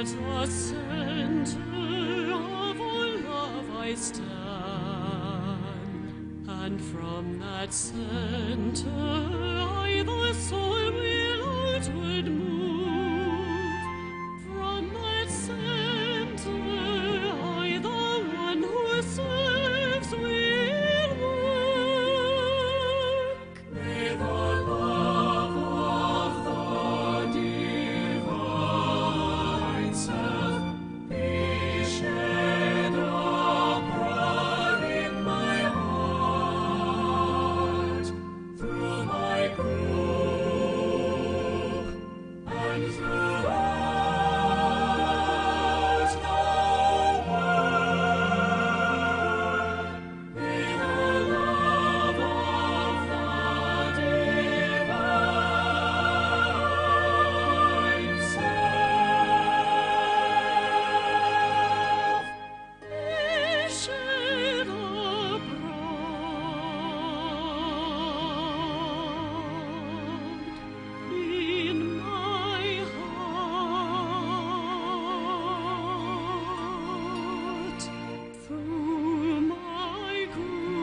At the center of all love I stand, and from that center I, the soul, will outward move. From that center I, the one who serves, will work. May the love of the divine self be shed abroad in my heart, through my group and throughout the world. May the love of the divine self be shed abroad in my heart, through my group and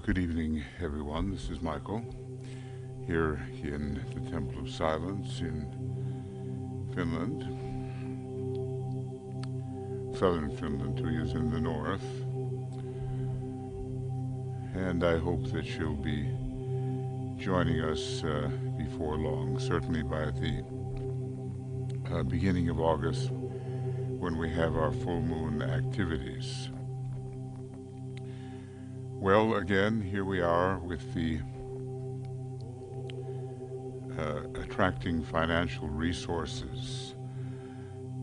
Good evening, everyone. This is Michael, here in the Temple of Silence in Finland. Southern Finland, to use in the north. And I hope that you'll be joining us before long, certainly by the beginning of August, when we have our full moon activities. Well, again, here we are with the attracting financial resources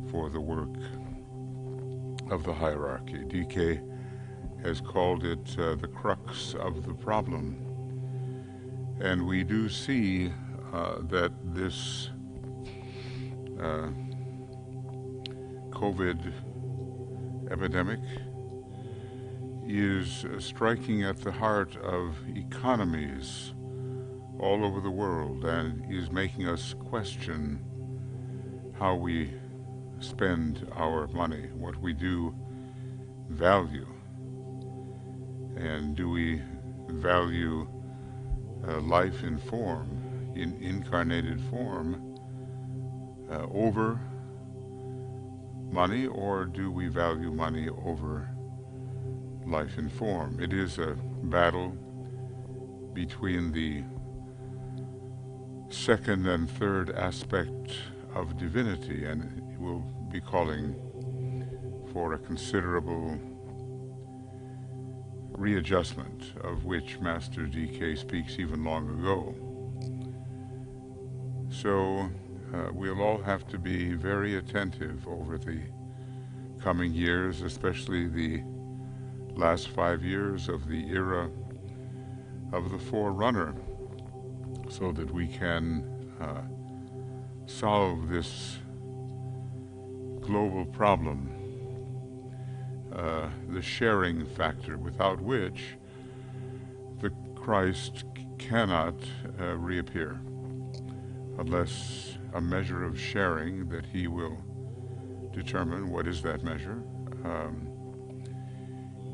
for the work of the hierarchy. DK has called it the crux of the problem. And we do see that this COVID epidemic is striking at the heart of economies all over the world and is making us question how we spend our money, what we do value, and do we value life in form, in incarnated form, over money, or do we value money over life in form? It is a battle between the second and third aspect of divinity, and we'll be calling for a considerable readjustment, of which Master DK speaks even long ago. So we'll all have to be very attentive over the coming years, especially the last 5 years of the era of the forerunner, so that we can solve this global problem, the sharing factor, without which the Christ cannot reappear, unless a measure of sharing that he will determine. What is that measure?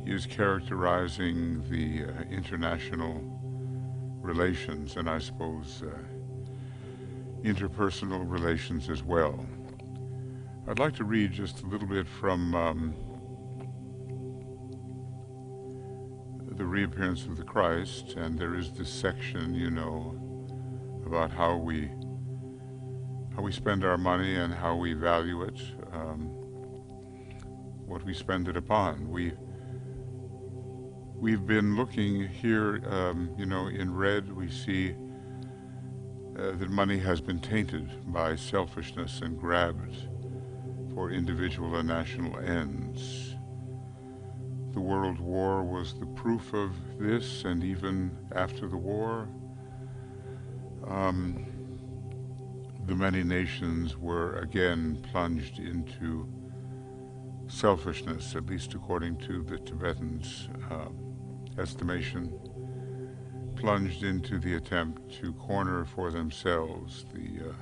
Is characterizing the international relations, and I suppose interpersonal relations as well. I'd like to read just a little bit from the reappearance of the Christ, and there is this section, you know, about how we spend our money and how we value it, what we spend it upon. We've been looking here, you know, in red we see that money has been tainted by selfishness and grabbed for individual and national ends. The World War was the proof of this, and even after the war, the many nations were again plunged into selfishness, at least according to the Tibetans' estimation, plunged into the attempt to corner for themselves the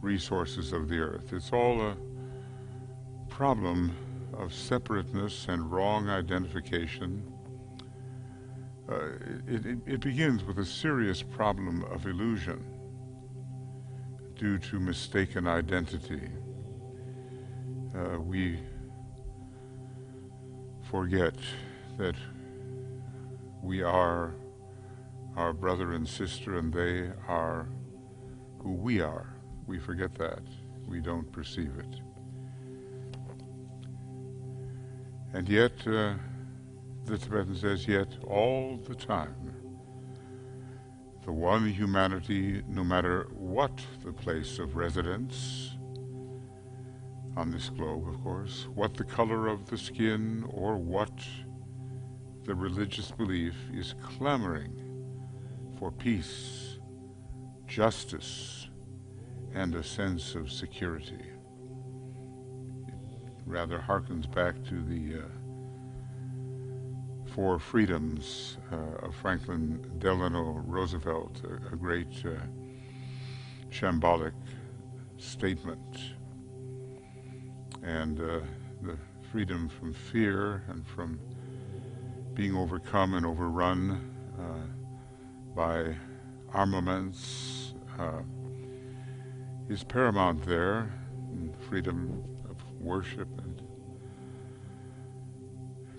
resources of the earth. It's all a problem of separateness and wrong identification. It begins with a serious problem of illusion due to mistaken identity. We forget that we are our brother and sister, and they are who we are. We forget that. We don't perceive it. And yet, the Tibetan says, yet all the time, the one humanity, no matter what the place of residence, on this globe, of course, what the color of the skin or what the religious belief, is clamoring for peace, justice, and a sense of security. It rather harkens back to the Four Freedoms of Franklin Delano Roosevelt, a great shambolic statement. And the freedom from fear and from being overcome and overrun by armaments is paramount there, and freedom of worship and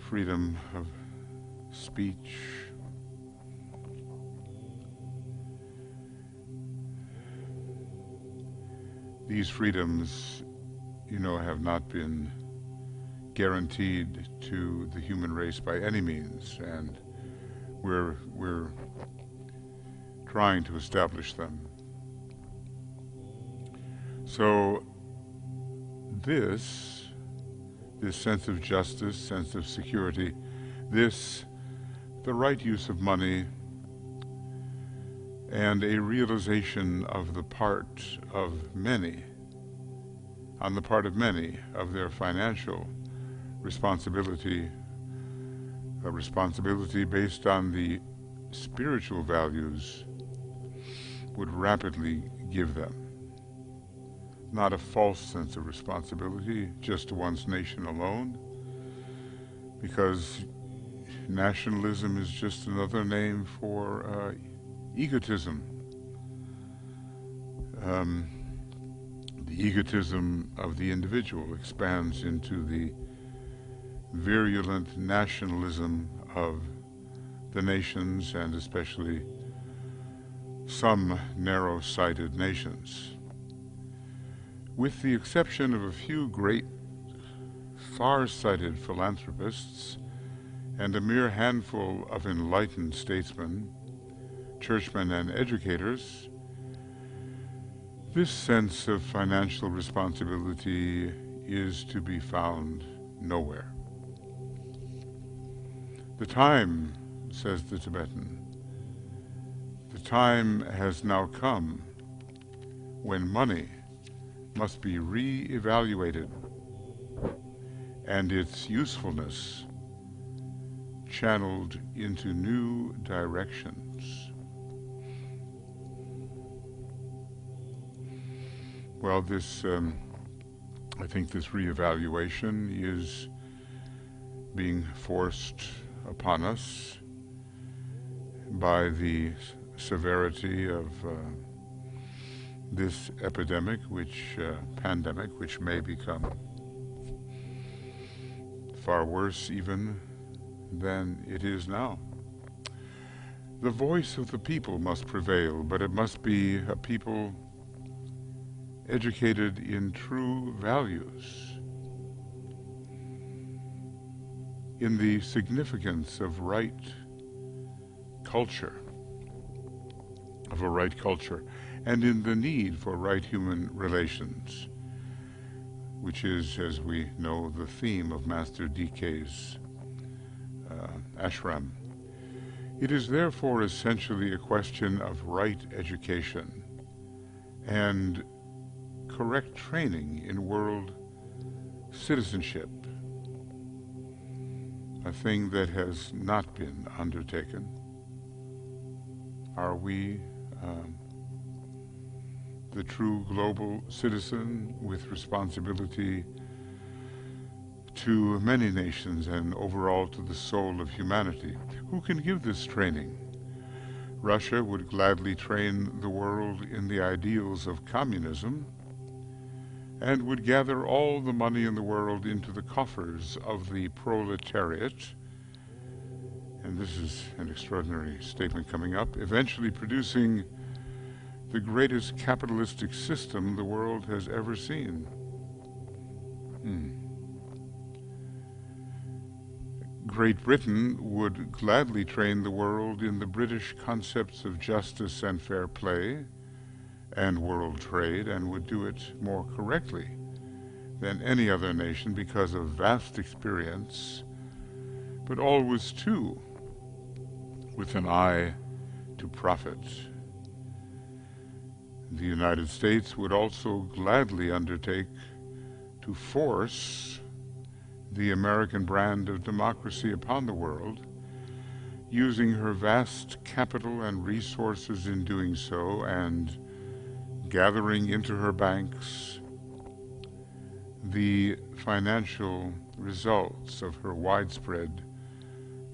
freedom of speech. These freedoms, you know, have not been guaranteed to the human race by any means, and we're trying to establish them. So this sense of justice, sense of security, the right use of money, and a realization of the part of many, on the part of many, of their financial responsibility, a responsibility based on the spiritual values, would rapidly give them. Not a false sense of responsibility just to one's nation alone, because nationalism is just another name for egotism. The egotism of the individual expands into the virulent nationalism of the nations, and especially some narrow-sighted nations. With the exception of a few great far-sighted philanthropists and a mere handful of enlightened statesmen, churchmen, and educators, this sense of financial responsibility is to be found nowhere. The time, says the Tibetan, The time has now come when money must be re-evaluated and its usefulness channeled into new directions. Well, I think this re-evaluation is being forced upon us by the severity of this epidemic, pandemic, which may become far worse even than it is now. The voice of the people must prevail, but it must be a people educated in true values, in the significance of right culture, and in the need for right human relations, which is, as we know, the theme of Master DK's ashram. It is therefore essentially a question of right education and correct training in world citizenship, a thing that has not been undertaken. Are we the true global citizen with responsibility to many nations and overall to the soul of humanity? Who can give this training? Russia would gladly train the world in the ideals of communism and would gather all the money in the world into the coffers of the proletariat, and this is an extraordinary statement coming up, eventually producing the greatest capitalistic system the world has ever seen. Great Britain would gladly train the world in the British concepts of justice and fair play and world trade, and would do it more correctly than any other nation because of vast experience, but always, too, with an eye to profit. The United States would also gladly undertake to force the American brand of democracy upon the world, using her vast capital and resources in doing so, and gathering into her banks the financial results of her widespread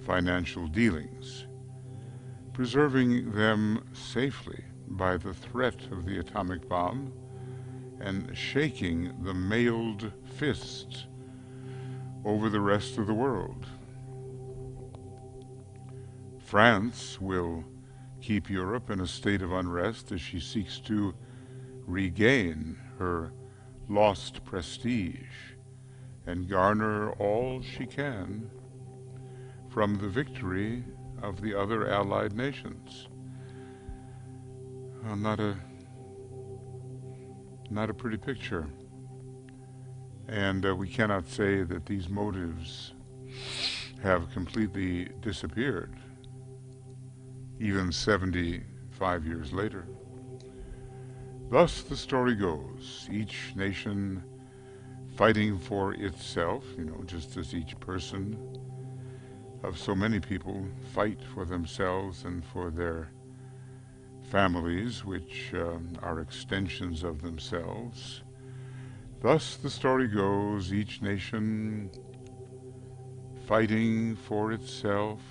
financial dealings, preserving them safely by the threat of the atomic bomb and shaking the mailed fist over the rest of the world. France will keep Europe in a state of unrest as she seeks to regain her lost prestige and garner all she can from the victory of the other allied nations. Not a pretty picture. And we cannot say that these motives have completely disappeared, even 75 years later. Thus the story goes, each nation fighting for itself, just as each person of so many people fight for themselves and for their families, which are extensions of themselves. Thus the story goes, each nation fighting for itself,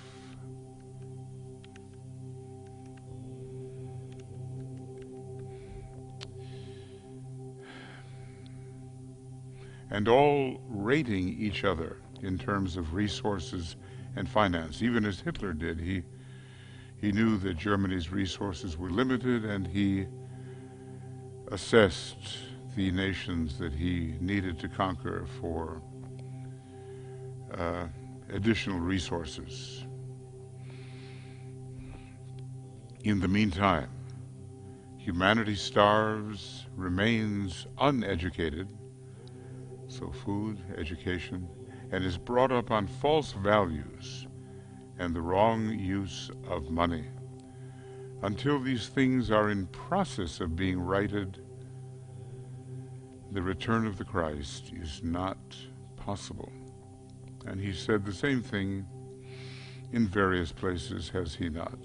and all rating each other in terms of resources and finance, even as Hitler did. He knew that Germany's resources were limited, and he assessed the nations that he needed to conquer for additional resources. In the meantime, humanity starves, remains uneducated, so food, education, and is brought up on false values and the wrong use of money. Until these things are in process of being righted, the return of the Christ is not possible. And he said the same thing in various places, has he not?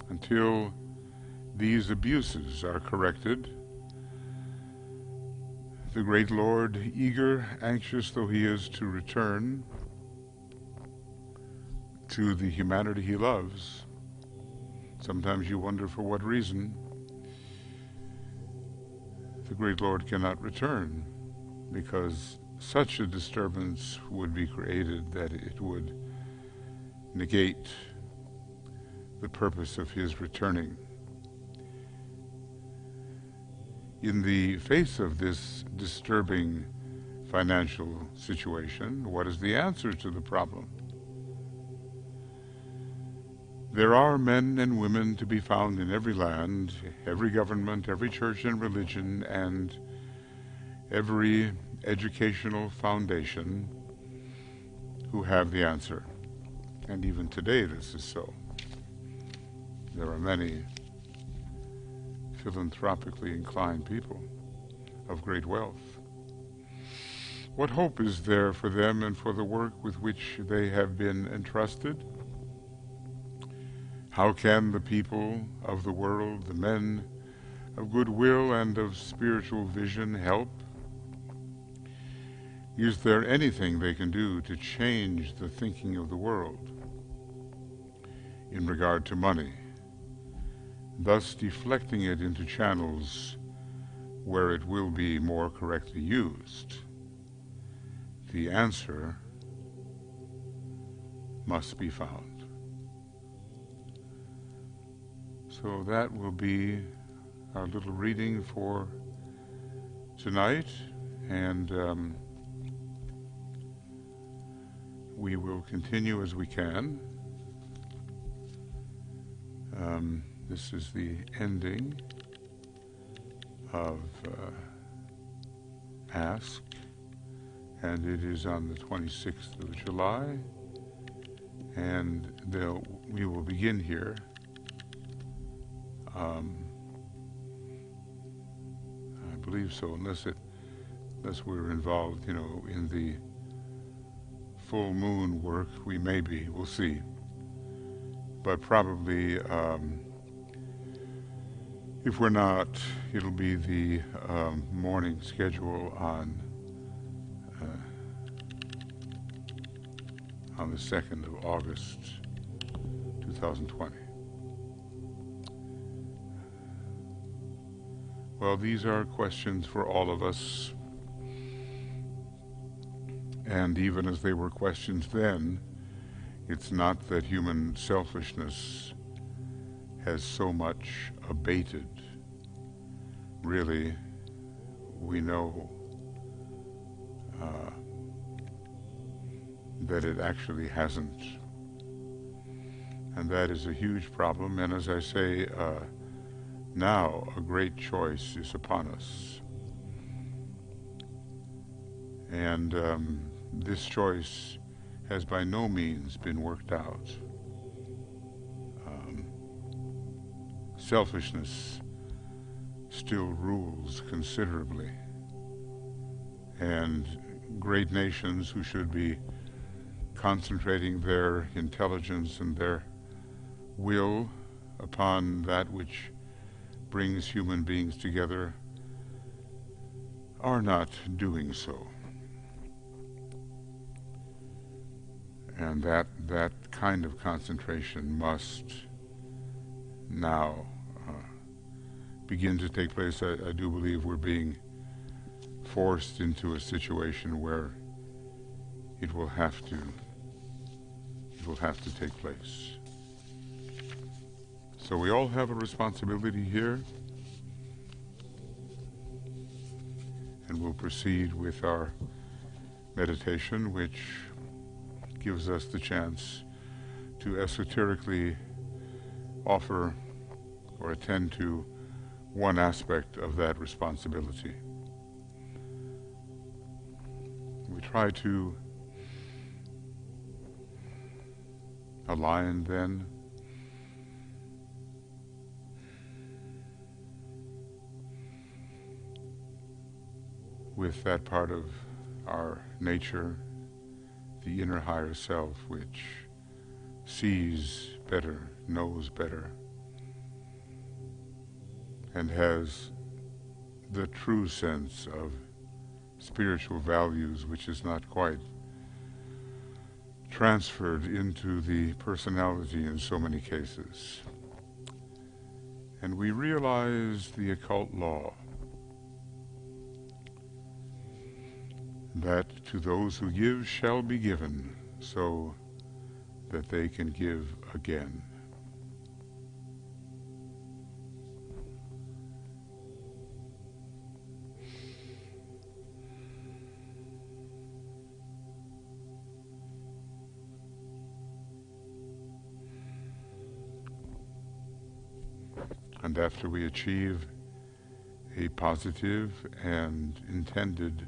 Until these abuses are corrected, the great Lord, eager, anxious though he is to return to the humanity he loves, sometimes you wonder for what reason, the great Lord cannot return, because such a disturbance would be created that it would negate the purpose of his returning. In the face of this disturbing financial situation, what is the answer to the problem? There are men and women to be found in every land, every government, every church and religion, and every educational foundation who have the answer. And even today this is so. There are many philanthropically inclined people of great wealth. What hope is there for them and for the work with which they have been entrusted? How can the people of the world, the men of goodwill and of spiritual vision, help? Is there anything they can do to change the thinking of the world in regard to money, thus deflecting it into channels where it will be more correctly used? The answer must be found. So that will be our little reading for tonight, and we will continue as we can. This is the ending of Ask, and it is on the 26th of July, and we will begin here. I believe so, unless we're involved, in the full moon work. We may be, we'll see. But probably, if we're not, it'll be the morning schedule on the 2nd of August, 2020. Well, these are questions for all of us, and even as they were questions then, it's not that human selfishness has so much abated. Really, we know that it actually hasn't, and that is a huge problem. And as I say, now a great choice is upon us, and this choice has by no means been worked out. Selfishness still rules considerably, and great nations who should be concentrating their intelligence and their will upon that which brings human beings together are not doing so. And that kind of concentration must now begin to take place. I do believe we're being forced into a situation where it will have to take place. So we all have a responsibility here, and we'll proceed with our meditation, which gives us the chance to esoterically offer or attend to one aspect of that responsibility. We try to aligned then with that part of our nature, the inner higher self, which sees better, knows better, and has the true sense of spiritual values, which is not quite transferred into the personality in so many cases. And we realize the occult law that to those who give shall be given, so that they can give again. And after we achieve a positive and intended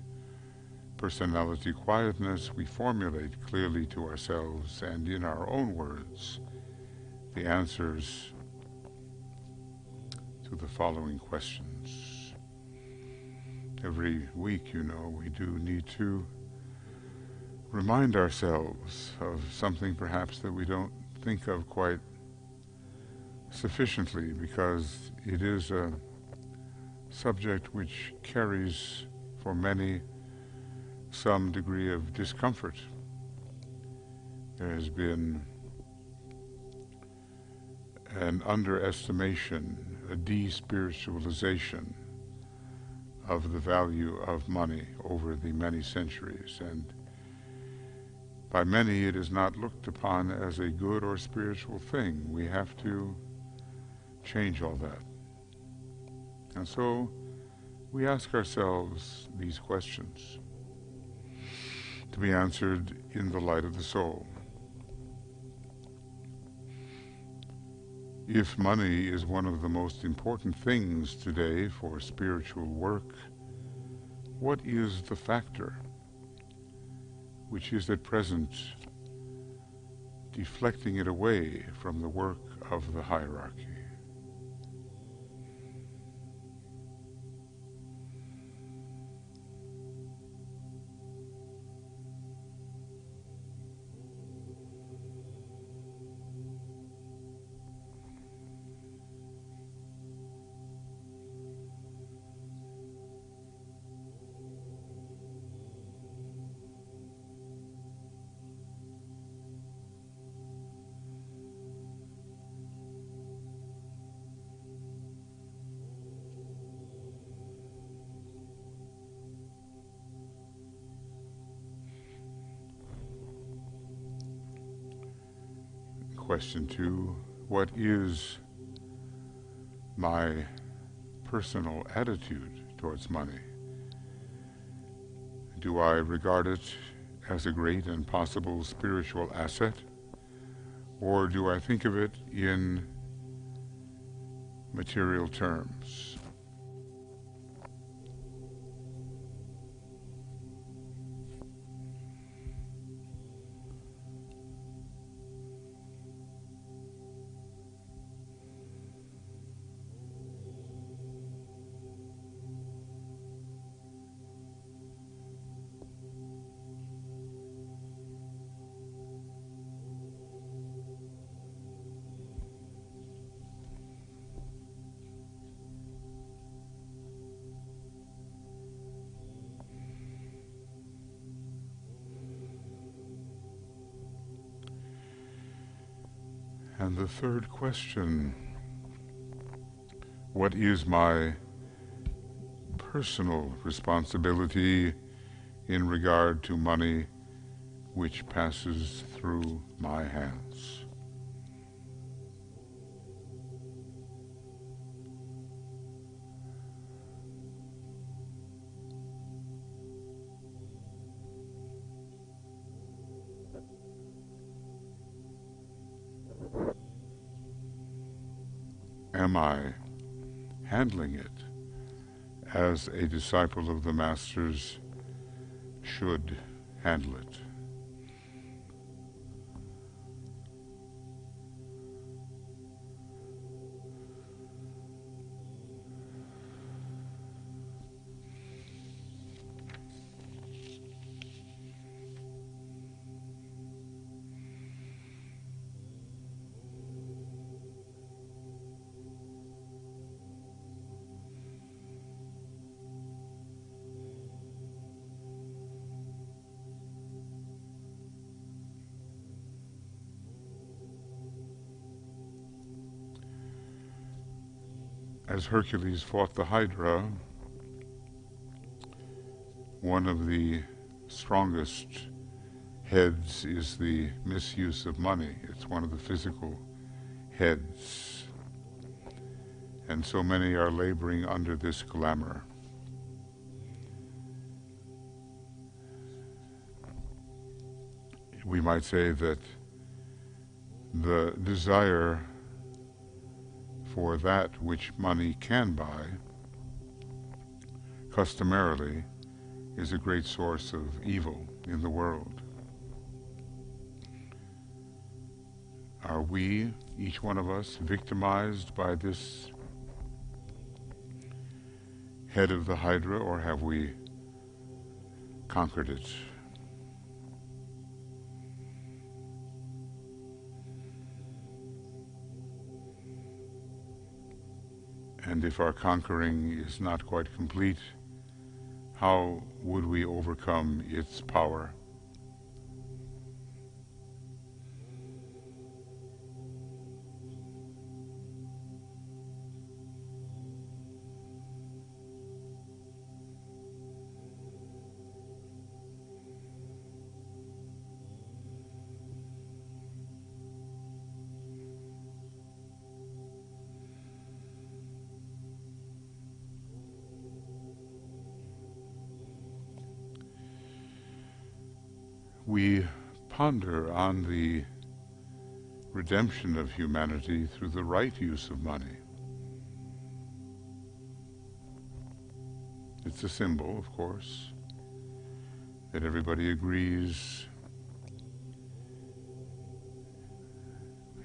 personality quietness, we formulate clearly to ourselves and in our own words the answers to the following questions. Every week, we do need to remind ourselves of something perhaps that we don't think of quite sufficiently, because it is a subject which carries for many some degree of discomfort. There has been an underestimation, a de-spiritualization of the value of money over the many centuries, and by many it is not looked upon as a good or spiritual thing. We have to change all that. And so we ask ourselves these questions to be answered in the light of the soul. If money is one of the most important things today for spiritual work, what is the factor which is at present deflecting it away from the work of the hierarchy? Question 2, what is my personal attitude towards money? Do I regard it as a great and possible spiritual asset, or do I think of it in material terms? And the third question, what is my personal responsibility in regard to money which passes through my hands? Am I handling it as a disciple of the Masters should handle it? as Hercules fought the Hydra, one of the strongest heads is the misuse of money. It's one of the physical heads. And so many are laboring under this glamour. We might say that the desire for that which money can buy, customarily, is a great source of evil in the world. Are we, each one of us, victimized by this head of the Hydra, or have we conquered it? And if our conquering is not quite complete, how would we overcome its power? We ponder on the redemption of humanity through the right use of money. It's a symbol, of course, that everybody agrees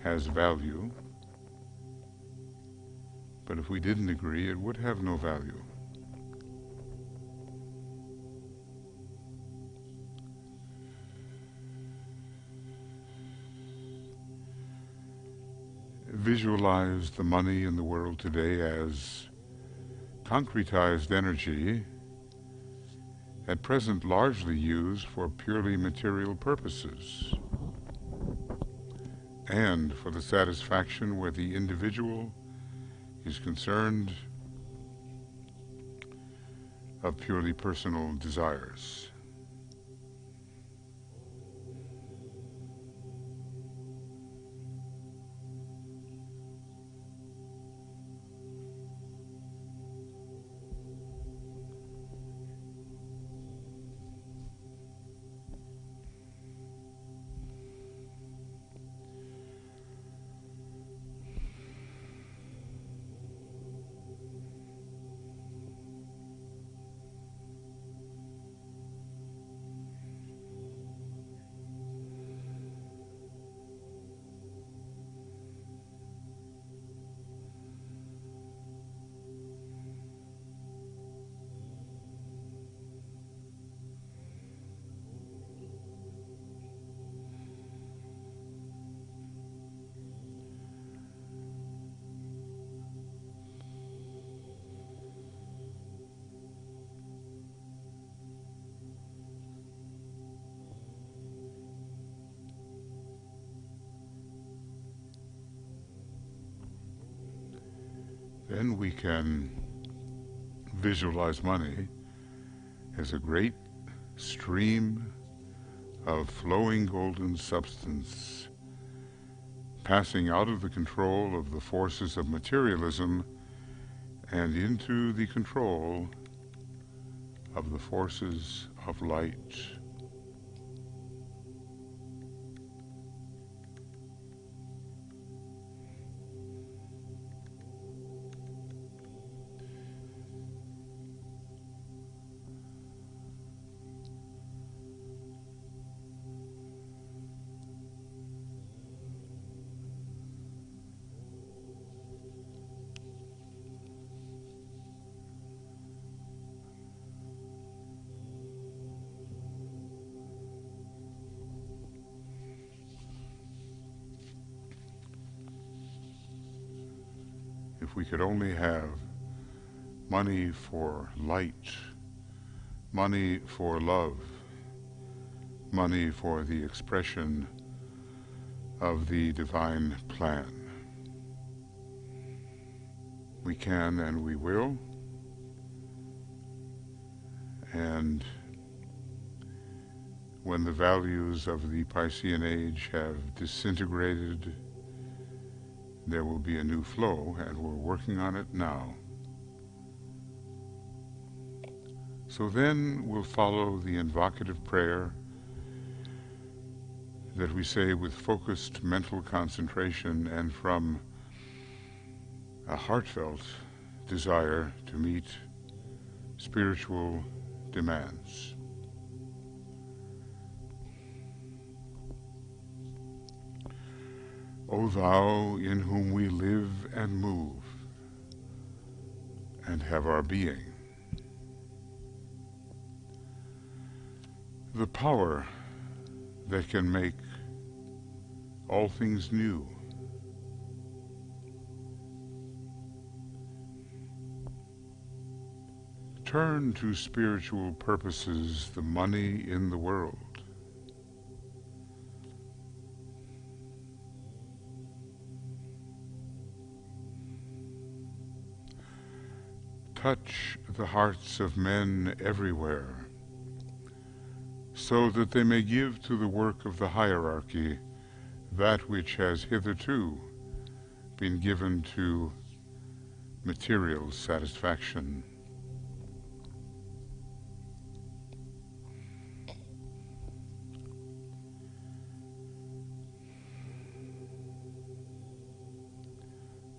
has value, but if we didn't agree, it would have no value. Visualize the money in the world today as concretized energy, at present largely used for purely material purposes, and for the satisfaction where the individual is concerned of purely personal desires. Then we can visualize money as a great stream of flowing golden substance passing out of the control of the forces of materialism and into the control of the forces of light. If we could only have money for light, money for love, money for the expression of the divine plan. We can and we will. And when the values of the Piscean age have disintegrated, there will be a new flow, and we're working on it now. So then we'll follow the invocative prayer that we say with focused mental concentration and from a heartfelt desire to meet spiritual demands. O Thou, in whom we live and move and have our being, the power that can make all things new, turn to spiritual purposes the money in the world. Touch the hearts of men everywhere, so that they may give to the work of the hierarchy that which has hitherto been given to material satisfaction.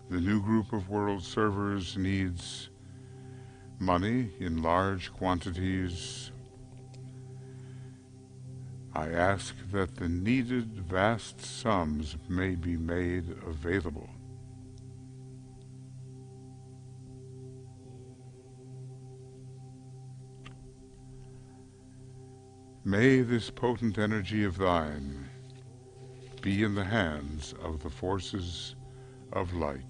The new group of world servers needs money in large quantities. I ask that the needed vast sums may be made available. May this potent energy of thine be in the hands of the forces of light.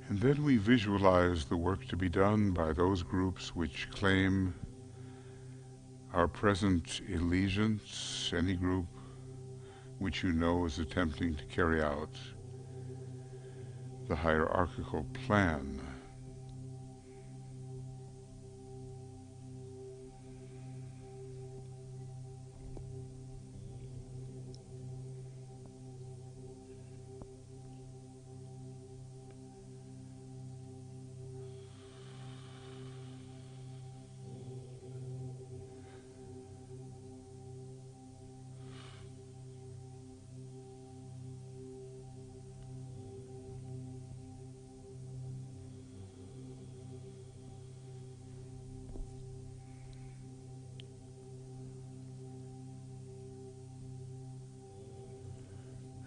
And then we visualize the work to be done by those groups which claim our present allegiance, any group which you know is attempting to carry out the hierarchical plan.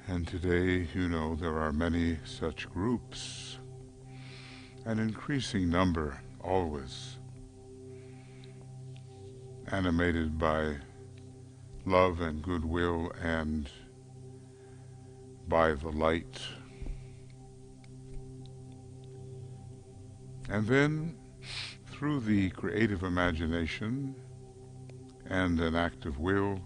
And today, you know, there are many such groups, an increasing number always, animated by love and goodwill and by the light. And then, through the creative imagination and an active will,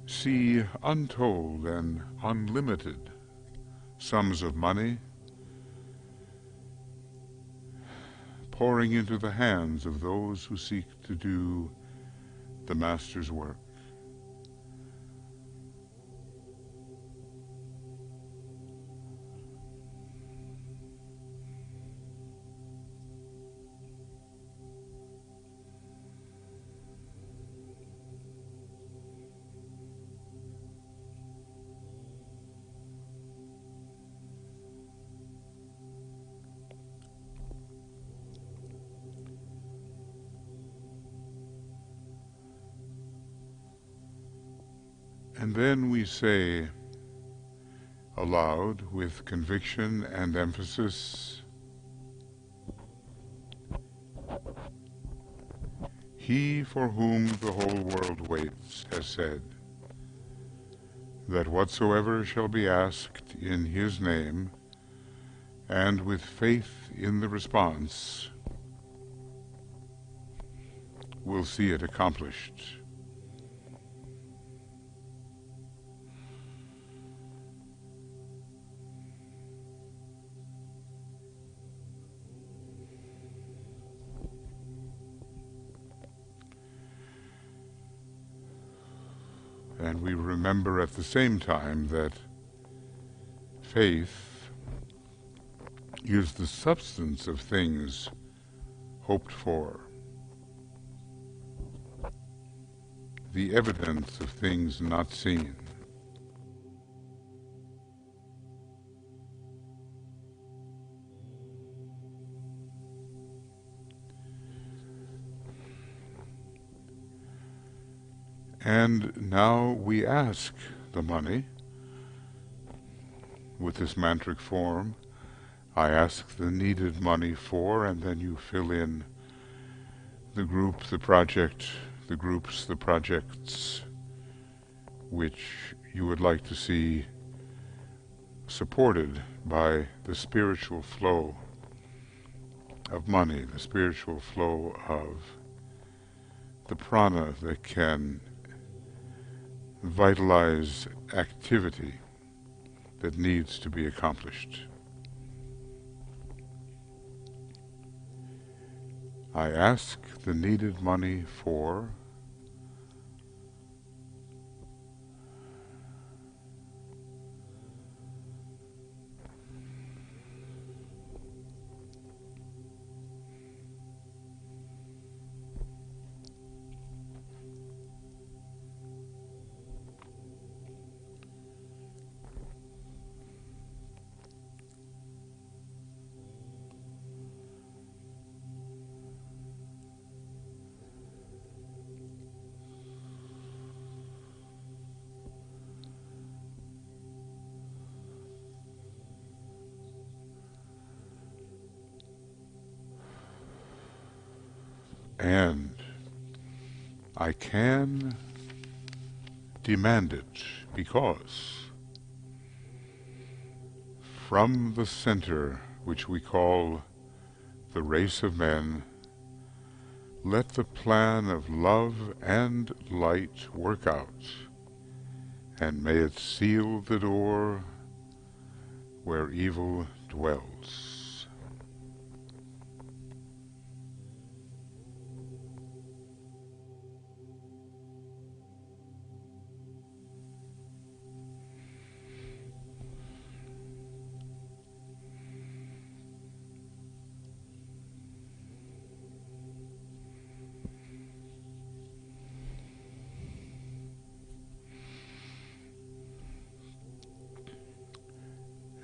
see untold and unlimited sums of money pouring into the hands of those who seek to do the Master's work. And then we say aloud with conviction and emphasis, He for whom the whole world waits has said that whatsoever shall be asked in his name, and with faith in the response, will see it accomplished. And we remember at the same time that faith is the substance of things hoped for, the evidence of things not seen. And now we ask the money with this mantric form. I ask the needed money for, and then you fill in the group, the project, the groups, the projects which you would like to see supported by the spiritual flow of money, the spiritual flow of the prana that can vitalize activity that needs to be accomplished. I ask the needed money for and I can demand it because from the center which we call the race of men, let the plan of love and light work out, and may it seal the door where evil dwells.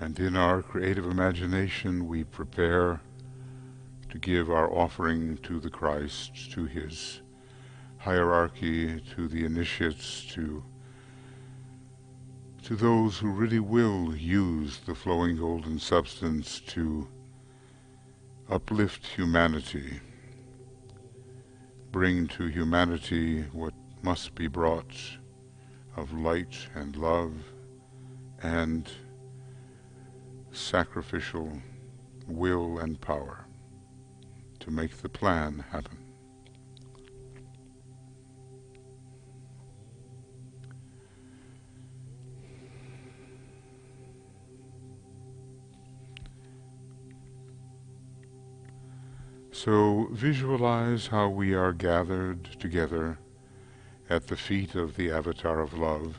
And in our creative imagination we prepare to give our offering to the Christ, to his hierarchy, to the initiates, to those who really will use the flowing golden substance to uplift humanity, bring to humanity what must be brought of light and love and sacrificial will and power to make the plan happen. So visualize how we are gathered together at the feet of the Avatar of Love.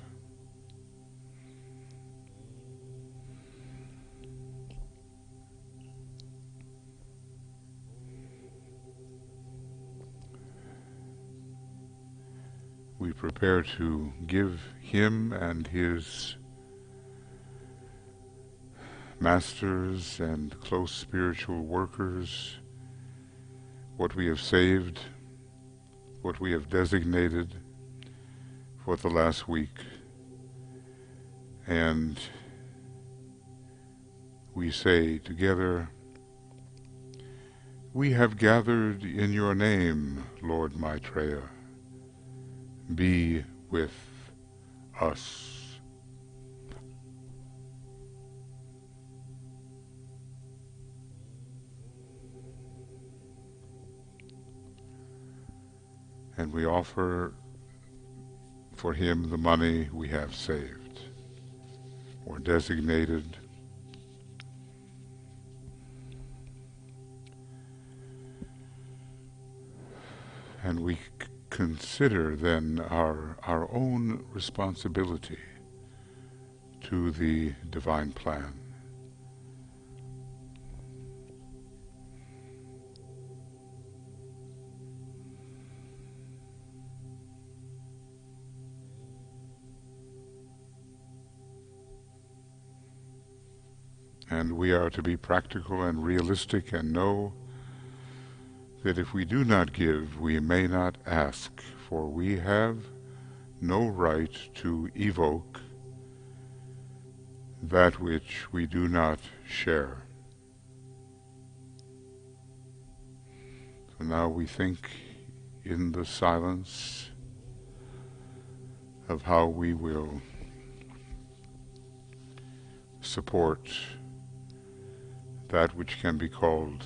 We prepare to give him and his masters and close spiritual workers what we have saved, what we have designated for the last week, and we say together, We have gathered in your name, Lord Maitreya. Be with us. And we offer for him the money we have saved or designated. And we consider then our own responsibility to the divine plan. And we are to be practical and realistic and know that if we do not give, we may not ask, for we have no right to evoke that which we do not share. So now we think in the silence of how we will support that which can be called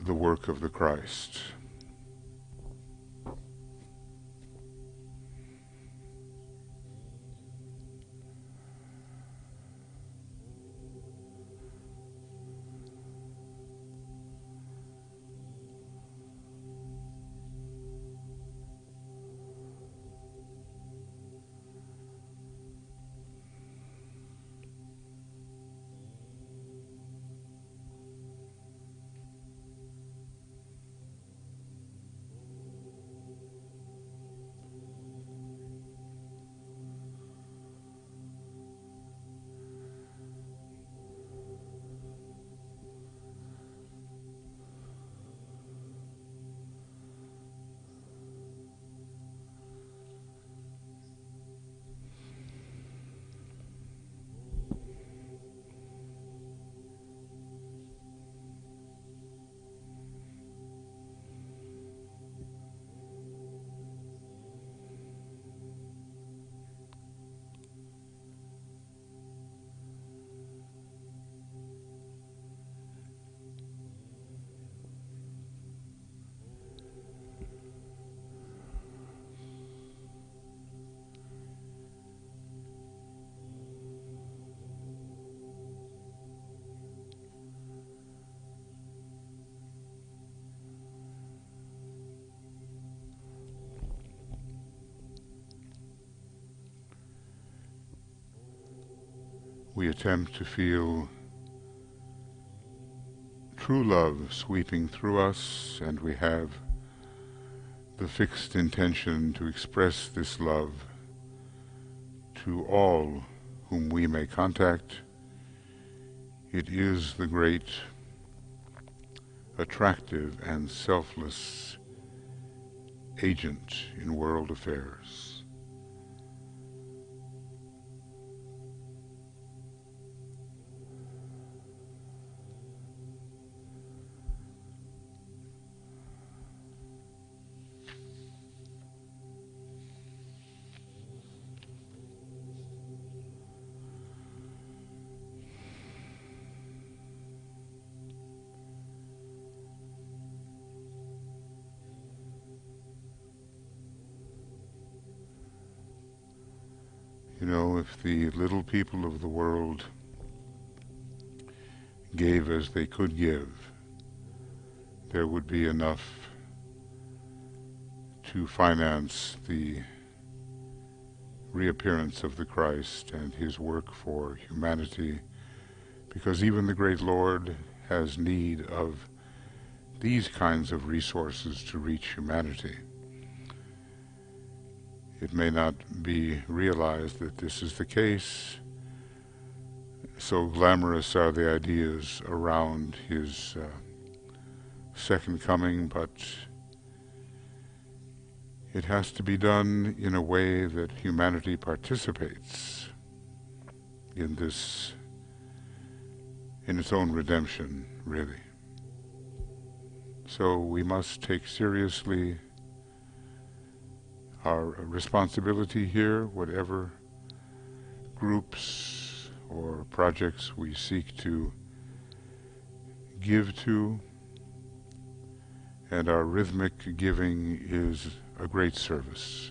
the work of the Christ. We attempt to feel true love sweeping through us, and we have the fixed intention to express this love to all whom we may contact. It is the great, attractive, and selfless agent in world affairs. You know, if the little people of the world gave as they could give, there would be enough to finance the reappearance of the Christ and his work for humanity, because even the great Lord has need of these kinds of resources to reach humanity. It may not be realized that this is the case. So glamorous are the ideas around his second coming, but it has to be done in a way that humanity participates in this, in its own redemption, really. So we must take seriously our responsibility here, whatever groups or projects we seek to give to, and our rhythmic giving is a great service.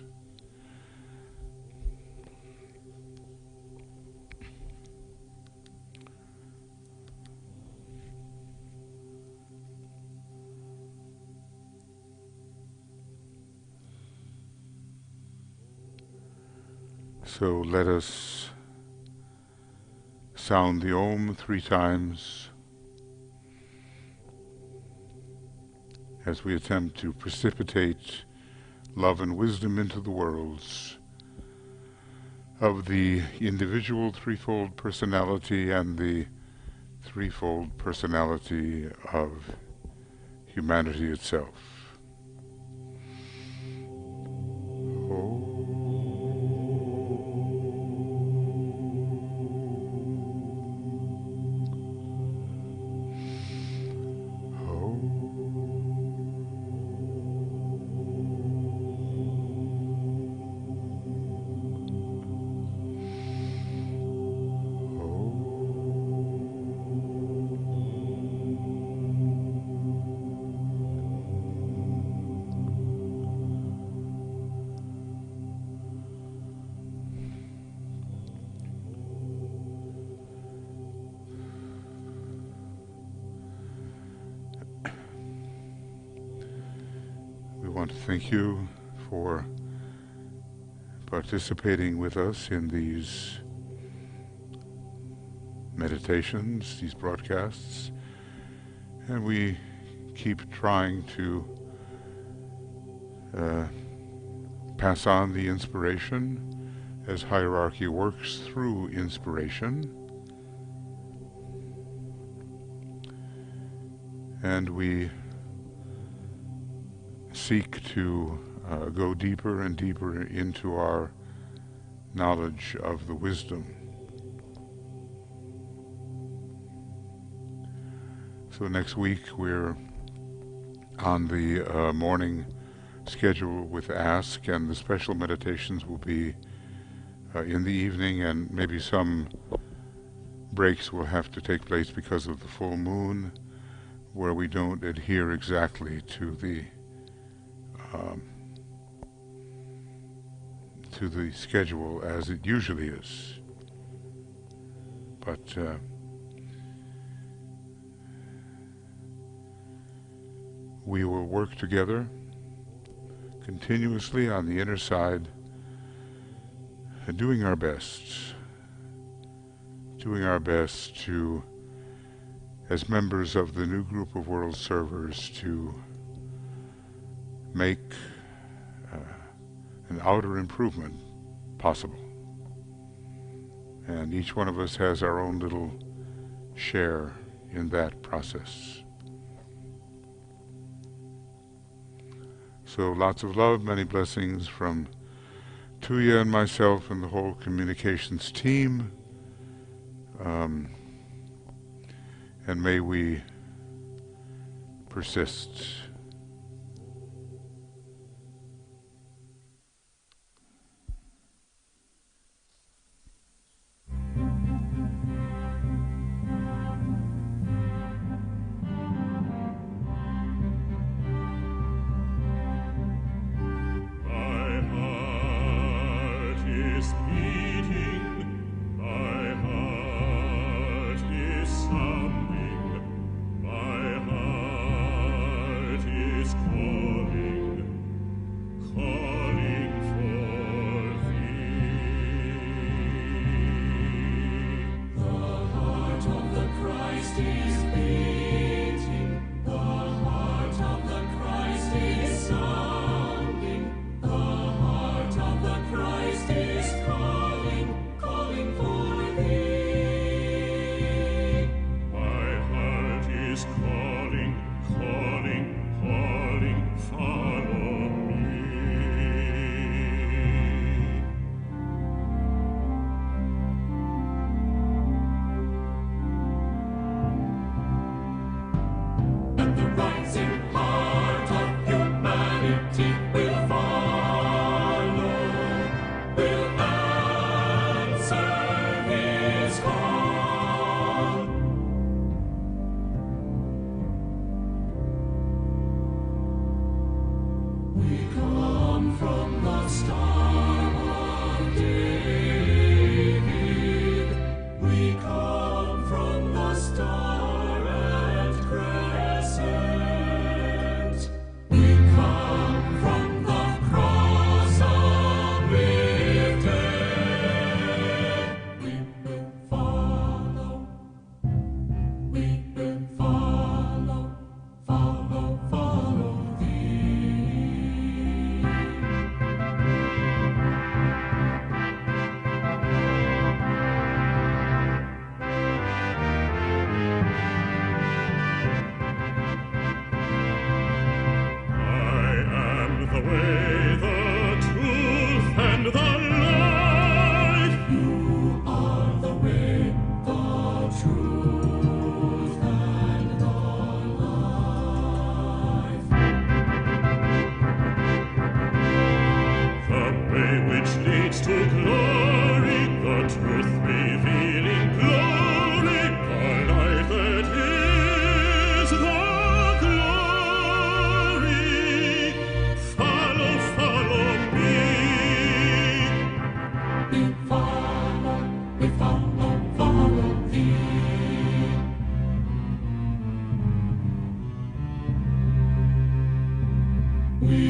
So let us sound the Om 3 times as we attempt to precipitate love and wisdom into the worlds of the individual threefold personality and the threefold personality of humanity itself. We want to thank you for participating with us in these meditations, these broadcasts, and we keep trying to pass on the inspiration as hierarchy works through inspiration. And we seek to go deeper and deeper into our knowledge of the wisdom. So next week we're on the morning schedule with Ask, and the special meditations will be in the evening, and maybe some breaks will have to take place because of the full moon, where we don't adhere exactly to the schedule as it usually is. But we will work together continuously on the inner side, doing our best to, as members of the new group of world servers, to make an outer improvement possible. And each one of us has our own little share in that process. So lots of love, many blessings from Tuya and myself and the whole communications team. And may we persist. We come from the Star of David. We come from the Star and Crescent. We come from the cross uplifted. We will follow. We will follow, follow, follow thee. I am the way, the truth, and the life. You are the way, the truth, and the life. The way which leads to glory, the truth revealing glory, the life that is the glory. Follow, follow me. We follow, follow thee. We